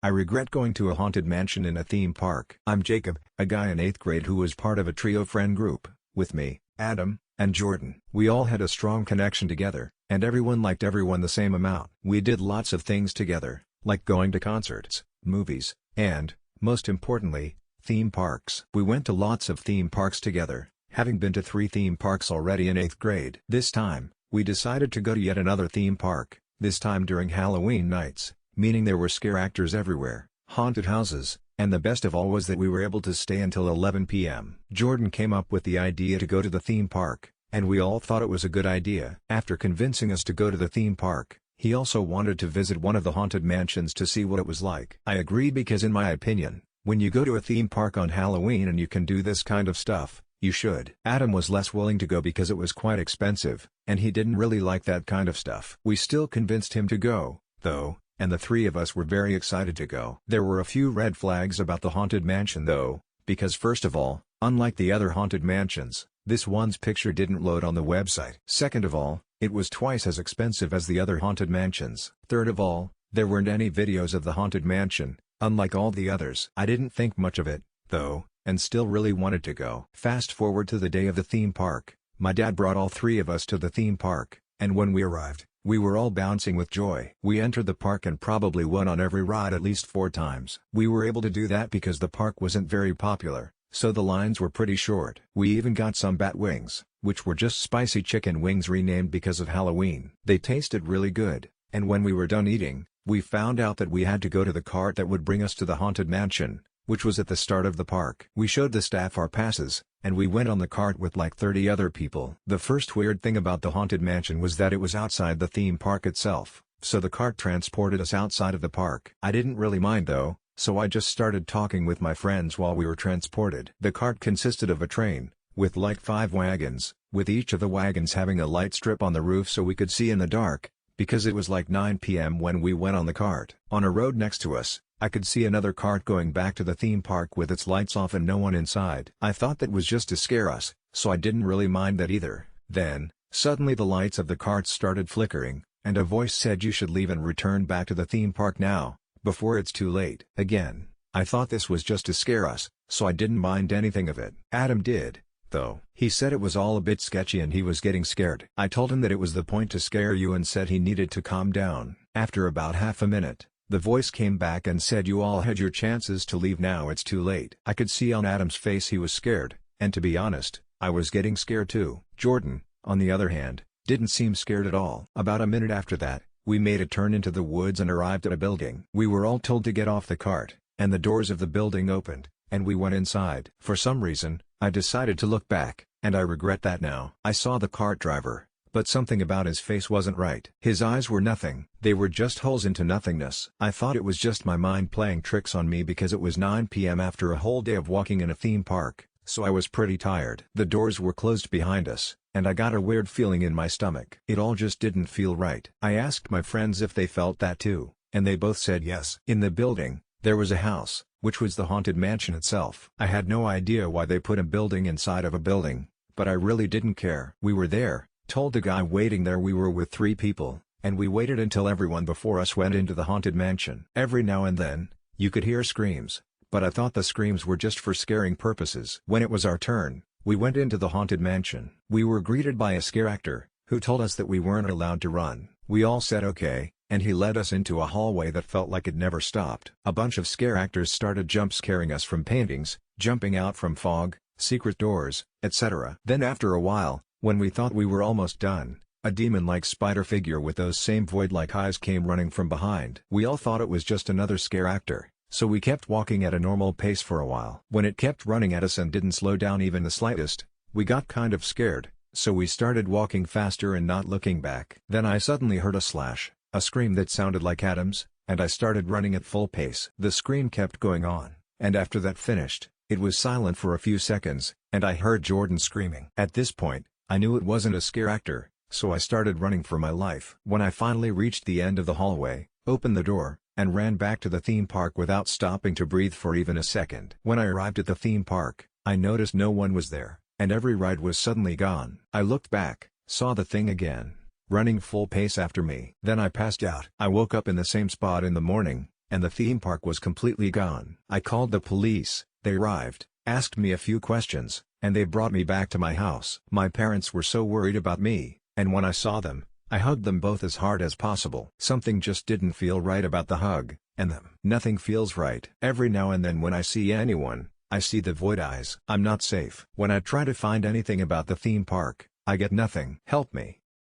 I regret going to a haunted mansion in a theme park. I'm Jacob, a guy in 8th grade who was part of a trio friend group, with me, Adam, and Jordan. We all had a strong connection together, and everyone liked everyone the same amount. We did lots of things together, like going to concerts, movies, and, most importantly, theme parks. We went to lots of theme parks together, having been to 3 theme parks already in 8th grade. This time, we decided to go to yet another theme park, this time during Halloween nights, meaning there were scare actors everywhere, haunted houses, and the best of all was that we were able to stay until 11 p.m. Jordan came up with the idea to go to the theme park, and we all thought it was a good idea. After convincing us to go to the theme park, he also wanted to visit one of the haunted mansions to see what it was like. I agreed because in my opinion, when you go to a theme park on Halloween and you can do this kind of stuff, you should. Adam was less willing to go because it was quite expensive, and he didn't really like that kind of stuff. We still convinced him to go, though, and the 3 of us were very excited to go. There were a few red flags about the haunted mansion though, because first of all, unlike the other haunted mansions, this one's picture didn't load on the website. Second of all, it was twice as expensive as the other haunted mansions. Third of all, there weren't any videos of the haunted mansion, unlike all the others. I didn't think much of it, though, and still really wanted to go. Fast forward to the day of the theme park, my dad brought all 3 of us to the theme park, and when we arrived, we were all bouncing with joy. We entered the park and probably went on every ride at least 4 times. We were able to do that because the park wasn't very popular, so the lines were pretty short. We even got some bat wings, which were just spicy chicken wings renamed because of Halloween. They tasted really good, and when we were done eating, we found out that we had to go to the cart that would bring us to the haunted mansion, which was at the start of the park. We showed the staff our passes, and we went on the cart with like 30 other people. The first weird thing about the haunted mansion was that it was outside the theme park itself, so the cart transported us outside of the park. I didn't really mind though, so I just started talking with my friends while we were transported. The cart consisted of a train, with like 5 wagons, with each of the wagons having a light strip on the roof so we could see in the dark, because it was like 9 p.m. when we went on the cart. On a road next to us, I could see another cart going back to the theme park with its lights off and no one inside. I thought that was just to scare us, so I didn't really mind that either. Then, suddenly the lights of the carts started flickering, and a voice said you should leave and return back to the theme park now, before it's too late. Again, I thought this was just to scare us, so I didn't mind anything of it. Adam did, though. He said it was all a bit sketchy and he was getting scared. I told him that it was the point to scare you and said he needed to calm down. After about half a minute, the voice came back and said you all had your chances to leave, now it's too late. I could see on Adam's face he was scared, and to be honest, I was getting scared too. Jordan, on the other hand, didn't seem scared at all. About a minute after that, we made a turn into the woods and arrived at a building. We were all told to get off the cart, and the doors of the building opened, and we went inside. For some reason, I decided to look back, and I regret that now. I saw the cart driver, but something about his face wasn't right. His eyes were nothing, they were just holes into nothingness. I thought it was just my mind playing tricks on me because it was 9 p.m. after a whole day of walking in a theme park, so I was pretty tired. The doors were closed behind us, and I got a weird feeling in my stomach. It all just didn't feel right. I asked my friends if they felt that too, and they both said yes. In the building, there was a house, which was the haunted mansion itself. I had no idea why they put a building inside of a building, but I really didn't care. We were there, told the guy waiting there we were with 3 people, and we waited until everyone before us went into the haunted mansion. Every now and then, you could hear screams, but I thought the screams were just for scaring purposes. When it was our turn, we went into the haunted mansion. We were greeted by a scare actor, who told us that we weren't allowed to run. We all said okay, and he led us into a hallway that felt like it never stopped. A bunch of scare actors started jump scaring us from paintings, jumping out from fog, secret doors, etc. Then after a while, when we thought we were almost done, a demon-like spider figure with those same void-like eyes came running from behind. We all thought it was just another scare actor, so we kept walking at a normal pace for a while. When it kept running at us and didn't slow down even the slightest, we got kind of scared, so we started walking faster and not looking back. Then I suddenly heard a slash, a scream that sounded like Adam's, and I started running at full pace. The scream kept going on, and after that finished, it was silent for a few seconds, and I heard Jordan screaming. At this point, I knew it wasn't a scare actor, so I started running for my life. When I finally reached the end of the hallway, opened the door, and ran back to the theme park without stopping to breathe for even a second. When I arrived at the theme park, I noticed no one was there, and every ride was suddenly gone. I looked back, saw the thing again, running full pace after me. Then I passed out. I woke up in the same spot in the morning, and the theme park was completely gone. I called the police, they arrived, asked me a few questions, and they brought me back to my house. My parents were so worried about me, and when I saw them, I hugged them both as hard as possible. Something just didn't feel right about the hug, and them. Nothing feels right. Every now and then when I see anyone, I see the void eyes. I'm not safe. When I try to find anything about the theme park, I get nothing. Help me.